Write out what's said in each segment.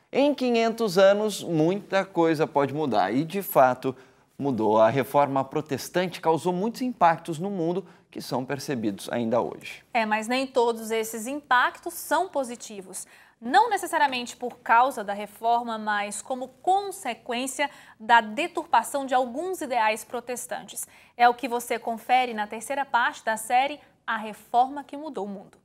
Em 500 anos, muita coisa pode mudar e, de fato, mudou. A reforma protestante causou muitos impactos no mundo que são percebidos ainda hoje. Mas nem todos esses impactos são positivos. Não necessariamente por causa da reforma, mas como consequência da deturpação de alguns ideais protestantes. É o que você confere na terceira parte da série A Reforma que Mudou o Mundo.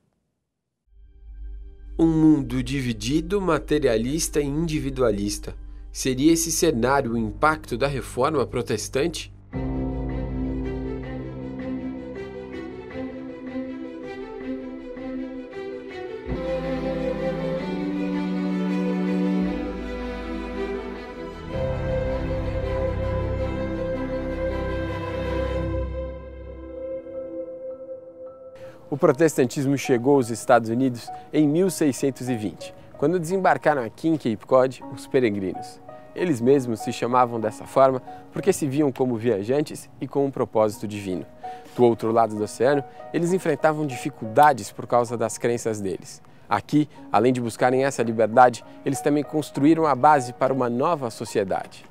Um mundo dividido, materialista e individualista. Seria esse cenário o impacto da reforma protestante? O protestantismo chegou aos Estados Unidos em 1620, quando desembarcaram aqui em Cape Cod os peregrinos. Eles mesmos se chamavam dessa forma porque se viam como viajantes e com um propósito divino. Do outro lado do oceano, eles enfrentavam dificuldades por causa das crenças deles. Aqui, além de buscarem essa liberdade, eles também construíram a base para uma nova sociedade.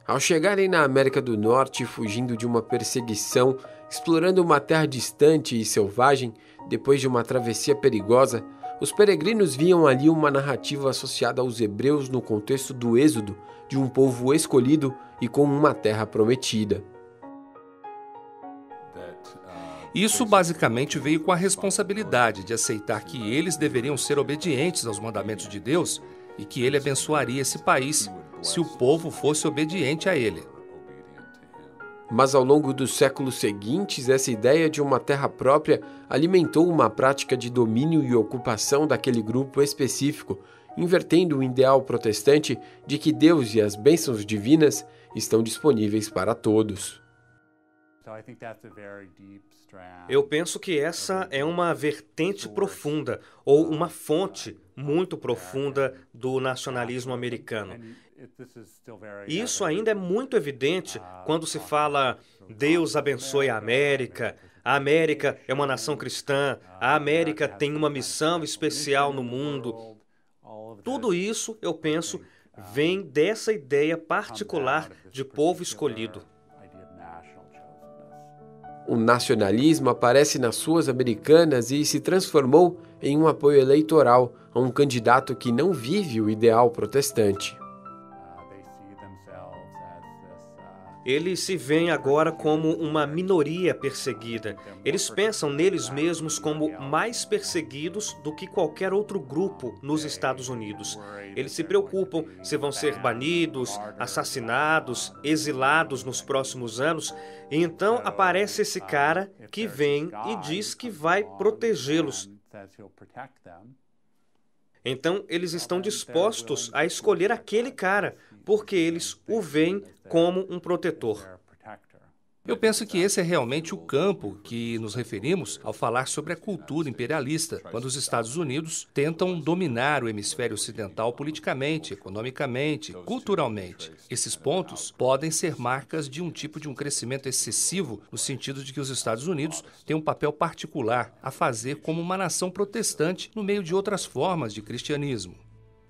Ao chegarem na América do Norte, fugindo de uma perseguição, explorando uma terra distante e selvagem, depois de uma travessia perigosa, os peregrinos viam ali uma narrativa associada aos hebreus no contexto do êxodo, de um povo escolhido e com uma terra prometida. Isso basicamente veio com a responsabilidade de aceitar que eles deveriam ser obedientes aos mandamentos de Deus e que ele abençoaria esse país se o povo fosse obediente a ele. Mas ao longo dos séculos seguintes, essa ideia de uma terra própria alimentou uma prática de domínio e ocupação daquele grupo específico, invertendo o ideal protestante de que Deus e as bênçãos divinas estão disponíveis para todos. Eu penso que essa é uma vertente profunda, ou uma fonte muito profunda do nacionalismo americano. E isso ainda é muito evidente quando se fala Deus abençoe a América é uma nação cristã, a América tem uma missão especial no mundo. Tudo isso, eu penso, vem dessa ideia particular de povo escolhido. O nacionalismo aparece nas ruas americanas e se transformou em um apoio eleitoral a um candidato que não vive o ideal protestante. Eles se veem agora como uma minoria perseguida. Eles pensam neles mesmos como mais perseguidos do que qualquer outro grupo nos Estados Unidos. Eles se preocupam se vão ser banidos, assassinados, exilados nos próximos anos. E então aparece esse cara que vem e diz que vai protegê-los. Então, eles estão dispostos a escolher aquele cara, porque eles o veem como um protetor. Eu penso que esse é realmente o campo que nos referimos ao falar sobre a cultura imperialista, quando os Estados Unidos tentam dominar o hemisfério ocidental politicamente, economicamente, culturalmente. Esses pontos podem ser marcas de um crescimento excessivo, no sentido de que os Estados Unidos têm um papel particular a fazer como uma nação protestante no meio de outras formas de cristianismo.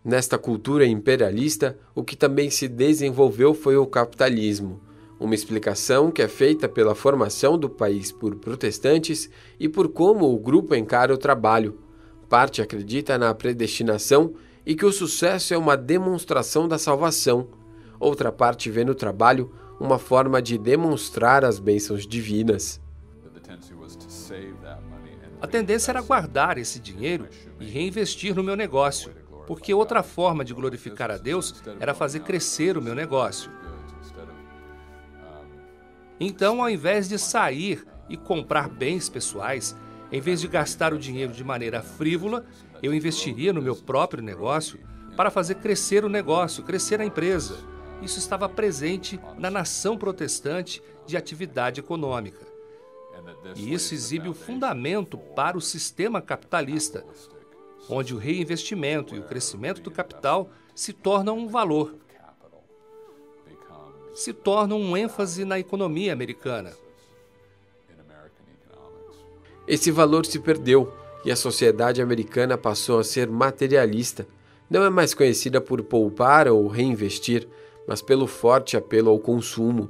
Nesta cultura imperialista, o que também se desenvolveu foi o capitalismo. Uma explicação que é feita pela formação do país por protestantes e por como o grupo encara o trabalho. Parte acredita na predestinação e que o sucesso é uma demonstração da salvação. Outra parte vê no trabalho uma forma de demonstrar as bênçãos divinas. A tendência era guardar esse dinheiro e reinvestir no meu negócio, porque outra forma de glorificar a Deus era fazer crescer o meu negócio. Então, ao invés de sair e comprar bens pessoais, em vez de gastar o dinheiro de maneira frívola, eu investiria no meu próprio negócio para fazer crescer o negócio, crescer a empresa. Isso estava presente na nação protestante de atividade econômica. E isso exibe o fundamento para o sistema capitalista, onde o reinvestimento e o crescimento do capital se tornam um valor, se tornam um ênfase na economia americana. Esse valor se perdeu e a sociedade americana passou a ser materialista. não é mais conhecida por poupar ou reinvestir, mas pelo forte apelo ao consumo.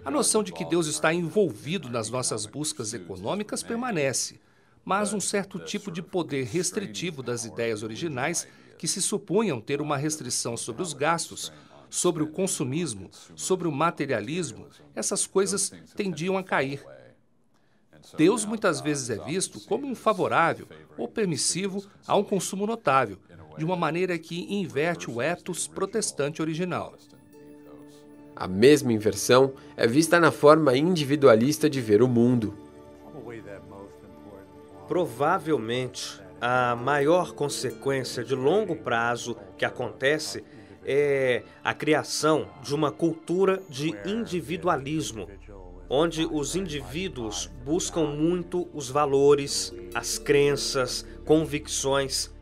A noção de que Deus está envolvido nas nossas buscas econômicas permanece, mas um certo tipo de poder restritivo das ideias originais que se supunham ter uma restrição sobre os gastos, sobre o consumismo, sobre o materialismo, essas coisas tendiam a cair. Deus muitas vezes é visto como um favorável ou permissivo a um consumo notável, de uma maneira que inverte o ethos protestante original. A mesma inversão é vista na forma individualista de ver o mundo. Provavelmente, a maior consequência de longo prazo que acontece é a criação de uma cultura de individualismo, onde os indivíduos buscam muito os valores, as crenças, convicções.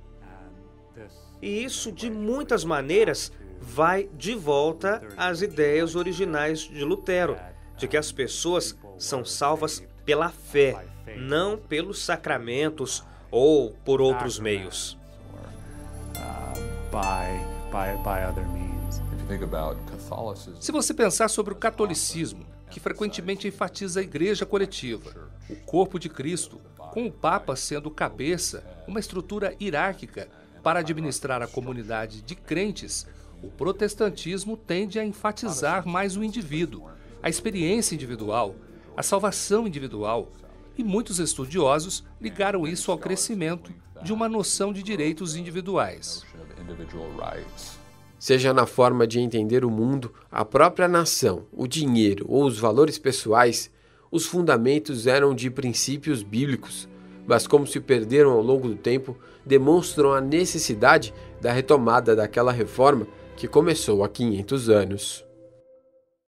E isso, de muitas maneiras, vai de volta às ideias originais de Lutero, de que as pessoas são salvas pela fé, não pelos sacramentos ou por outros meios. Se você pensar sobre o catolicismo, que frequentemente enfatiza a igreja coletiva, o corpo de Cristo, com o Papa sendo cabeça, uma estrutura hierárquica para administrar a comunidade de crentes, o protestantismo tende a enfatizar mais o indivíduo, a experiência individual, a salvação individual, e muitos estudiosos ligaram isso ao crescimento de uma noção de direitos individuais. Seja na forma de entender o mundo, a própria nação, o dinheiro ou os valores pessoais, os fundamentos eram de princípios bíblicos, mas como se perderam ao longo do tempo, demonstram a necessidade da retomada daquela reforma que começou há 500 anos.